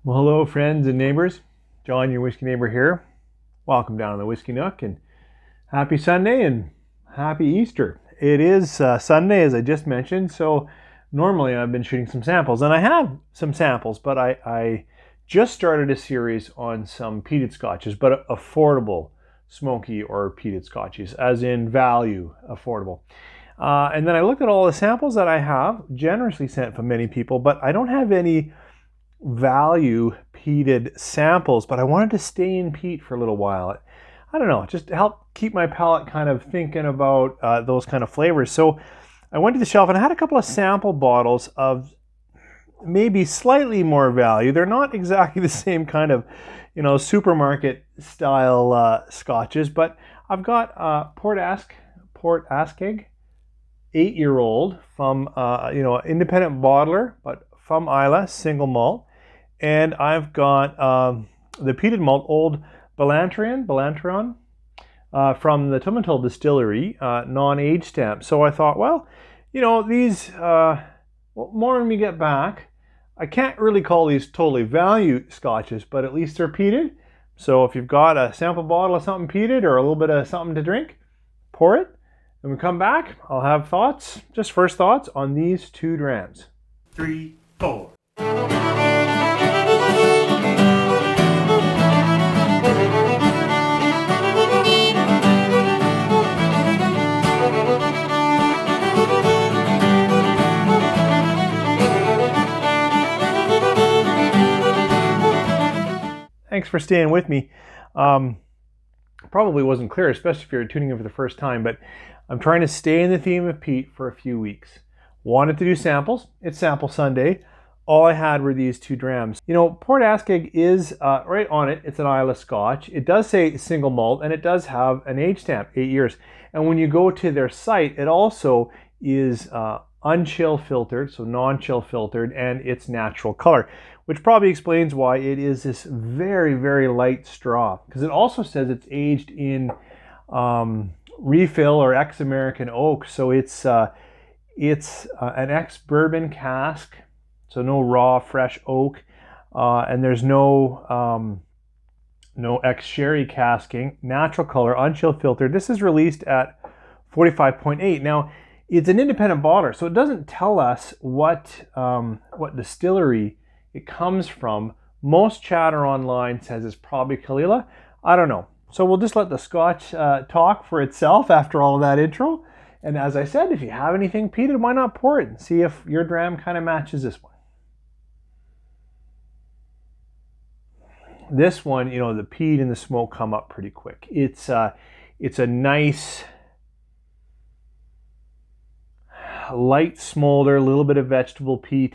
Well, hello, friends and neighbors. John, your whiskey neighbor here. Welcome down to the Whiskey Nook, and happy Sunday and happy Easter. It is Sunday, as I just mentioned, so normally I've been shooting some samples, and I have some samples, but I just started a series on some peated scotches, but affordable smoky or peated scotches, as in value affordable. And then I looked at all the samples that I have, generously sent from many people, but I don't have any value peated samples, but I wanted to stay in peat for a little while. I don't know, just to help keep my palate kind of thinking about those kind of flavors. So I went to the shelf and I had a couple of sample bottles of maybe slightly more value. They're not exactly the same kind of, supermarket style scotches, but I've got Port Askaig, 8-year-old from independent bottler, but from Islay Single malt. And I've got the peated malt, Old Ballantruan, from the Tomintoul distillery, non-age stamp. So I thought, well, these, more when we get back, I can't really call these totally value scotches, but at least they're peated. So if you've got a sample bottle of something peated or a little bit of something to drink, pour it. When we come back, I'll have thoughts, just first thoughts on these two drams. 3, 4. Thanks for staying with me. Probably wasn't clear, especially if you're tuning in for the first time, but I'm trying to stay in the theme of peat for a few weeks. Wanted to do samples. It's Sample Sunday. All I had were these two drams. Port Askaig is right on it. It's an Islay Scotch. It does say single malt, and it does have an age stamp, 8 years. And when you go to their site, it also is unchill filtered, so non-chill filtered, and it's natural color, which probably explains why it is this very, very light straw, because it also says it's aged in refill or ex-American oak. So it's an ex-bourbon cask, so no raw, fresh oak, and there's no ex-sherry casking, natural color, unchill filtered. This is released at 45.8. Now, it's an independent bottler, so it doesn't tell us what distillery it comes from. Most chatter online says it's probably Kalila. I don't know. So we'll just let the Scotch talk for itself after all of that intro. And as I said, if you have anything peated, why not pour it and see if your dram kind of matches this one. This one, the peat and the smoke come up pretty quick. It's a nice light smolder, a little bit of vegetable peat.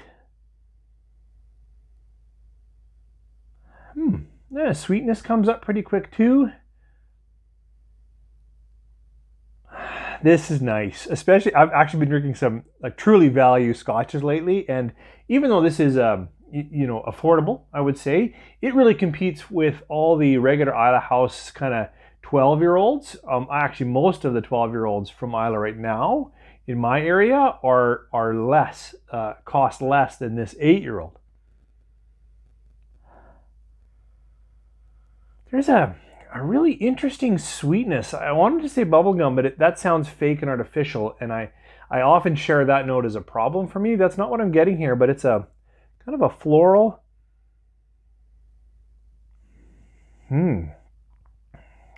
Yeah, sweetness comes up pretty quick too. This is nice, especially I've actually been drinking some truly value scotches lately, and even though this is affordable, I would say it really competes with all the regular Islay House kind of 12-year-olds. Actually, most of the 12-year-olds from Islay right now in my area are less cost less than this 8-year-old. There's a really interesting sweetness. I wanted to say bubblegum, but that sounds fake and artificial, and I often share that note as a problem for me. That's not what I'm getting here, but it's a kind of a floral.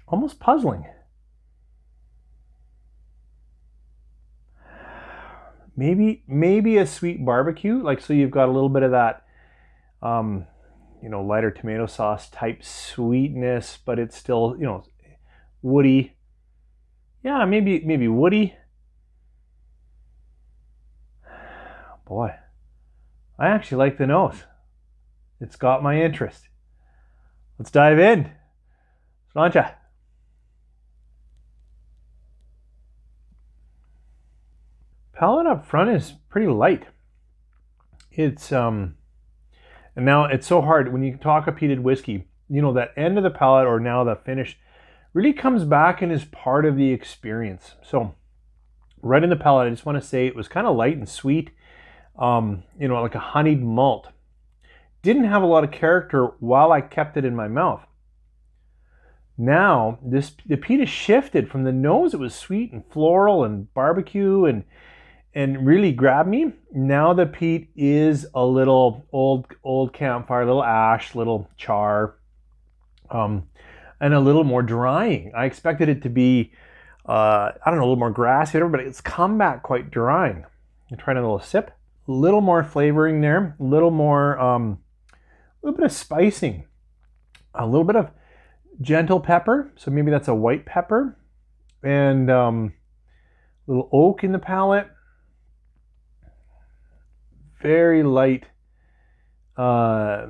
Almost puzzling. Maybe a sweet barbecue, so you've got a little bit of that lighter tomato sauce type sweetness, but it's still, woody. Yeah, maybe woody. Boy, I actually like the nose. It's got my interest. Let's dive in. Sláinte. Palate up front is pretty light. It's and now it's so hard when you talk a peated whiskey, that end of the palate or now the finish really comes back and is part of the experience. So right in the palate, I just want to say it was kind of light and sweet, like a honeyed malt. didn't have a lot of character while I kept it in my mouth. Now, the peat has shifted from the nose. It was sweet and floral and barbecue and really grabbed me. Now the peat is a little old campfire, little ash, little char, and a little more drying. I expected it to be, I don't know, a little more grassy, whatever, but it's come back quite drying. I'm trying a little sip. A little more flavoring there, a little more, a little bit of spicing, a little bit of gentle pepper. So maybe that's a white pepper, and a little oak in the palate. Very light. I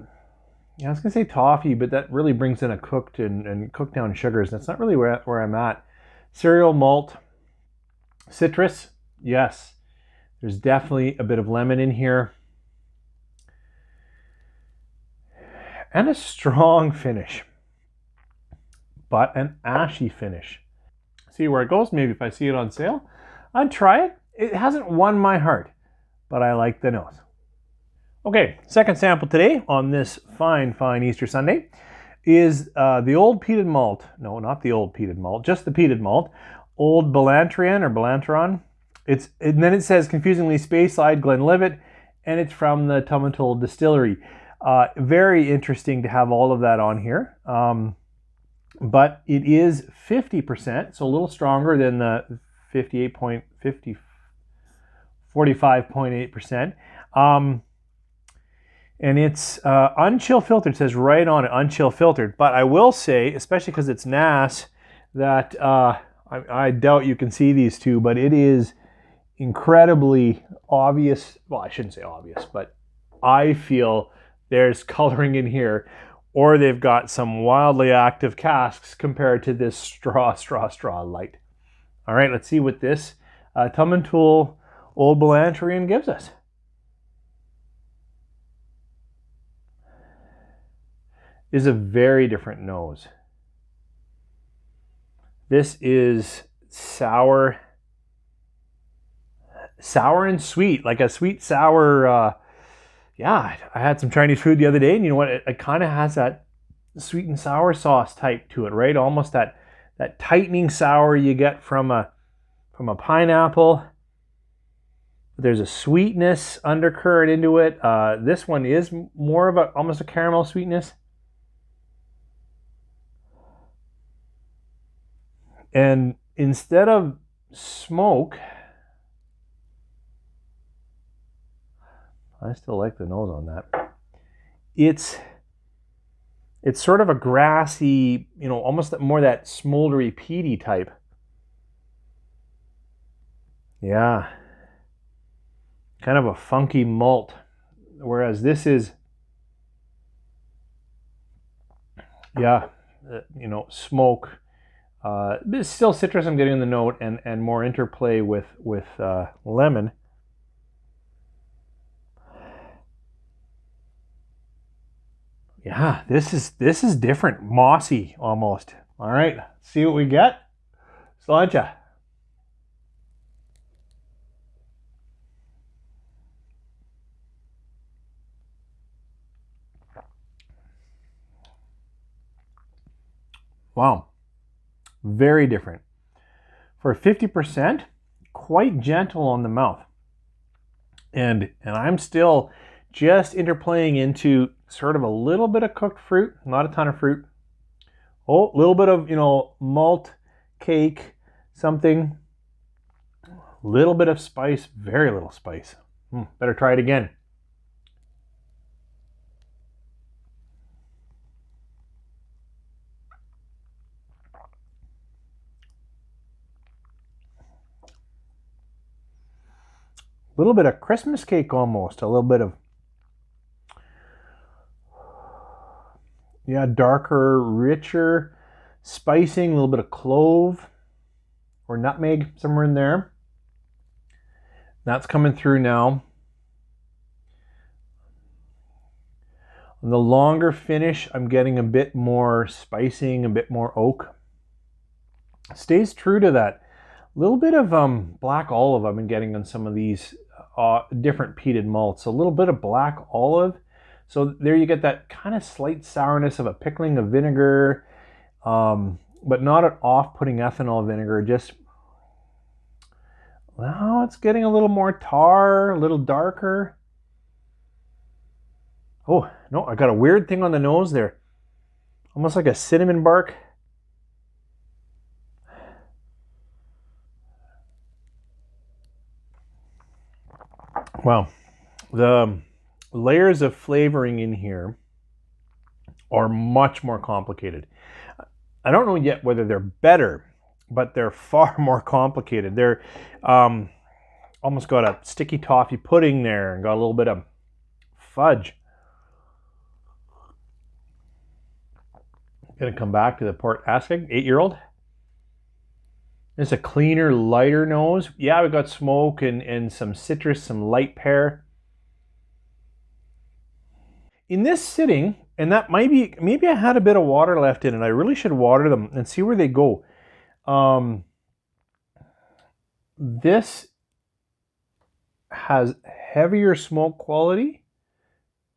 was gonna say toffee, but that really brings in a cooked and cooked down sugars. That's not really where I'm at. Cereal, malt, citrus. Yes, there's definitely a bit of lemon in here, and a strong finish, but an ashy finish. See where it goes. Maybe if I see it on sale, I'd try it. It hasn't won my heart, but I like the nose. Okay, second sample today on this fine Easter Sunday is the old peated malt. No, not the old peated malt, just the peated malt. Old Ballantruan or Ballantruan. And then it says confusingly Speyside Glenlivet, and it's from the Tomintoul distillery. Very interesting to have all of that on here. But it is 50%, so a little stronger than the 45.8%. And it's unchill filtered. It says right on it, unchill filtered. But I will say, especially because it's NAS, that I doubt you can see these two, but it is incredibly obvious. Well, I shouldn't say obvious, but I feel there's coloring in here, or they've got some wildly active casks compared to this straw light. All right, let's see what this Tomintoul Old Ballantruan gives us. Is a very different nose. This is sour and sweet, like a sweet sour. Yeah, I had some Chinese food the other day, and you know what? It kind of has that sweet and sour sauce type to it, right? Almost that tightening sour you get from a pineapple. There's a sweetness undercurrent into it. This one is more of almost a caramel sweetness. And instead of smoke, I still like the nose on that. It's sort of a grassy, almost more that smoldery peaty type. Yeah. Kind of a funky malt. Whereas this is, smoke. It's still citrus I'm getting in the note, and more interplay with lemon. Yeah, this is different, mossy almost. All right, see what we get. Sláinte. Wow, very different. For 50%, quite gentle on the mouth. And I'm still just interplaying into sort of a little bit of cooked fruit, not a ton of fruit. Oh, a little bit of, malt, cake, something. Little bit of spice, very little spice. Better try it again. A little bit of Christmas cake almost, a little bit of, darker, richer spicing, a little bit of clove or nutmeg somewhere in there. That's coming through now. On the longer finish, I'm getting a bit more spicing, a bit more oak. Stays true to that. A little bit of black olive I've been getting on some of these different peated malts. A little bit of black olive, So there you get that kind of slight sourness of a pickling of vinegar, but not an off-putting ethanol vinegar. Just, now it's getting a little more tar, a little darker. Oh, no, I got a weird thing on the nose there. Almost like a cinnamon bark. Wow. The layers of flavoring in here are much more complicated. I don't know yet whether they're better, but they're far more complicated. They're almost got a sticky toffee pudding there and got a little bit of fudge. Gonna come back to the Port Askaig, 8-year-old. It's a cleaner, lighter nose. Yeah, we got smoke and some citrus, some light pear. In this sitting, and that might be, maybe I had a bit of water left in it. I really should water them and see where they go. This has heavier smoke quality,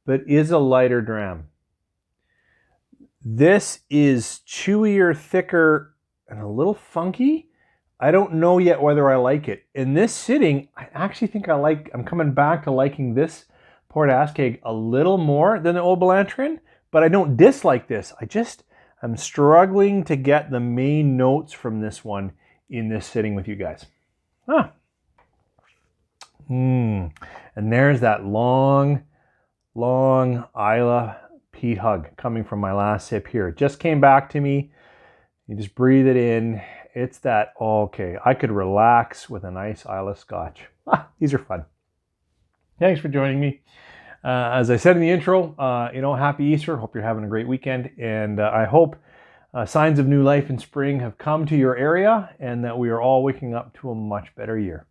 but is a lighter dram. This is chewier, thicker, and a little funky. I don't know yet whether I like it. In this sitting, I actually think I'm coming back to liking this Port Askaig a little more than the Old Ballantruan, but I don't dislike this. I'm struggling to get the main notes from this one in this sitting with you guys. And there's that long Islay peat hug coming from my last sip here. It just came back to me. You just breathe it in. It's that, okay, I could relax with a nice Islay Scotch. These are fun. Thanks for joining me. As I said in the intro, happy Easter. Hope you're having a great weekend. And I hope signs of new life in spring have come to your area and that we are all waking up to a much better year.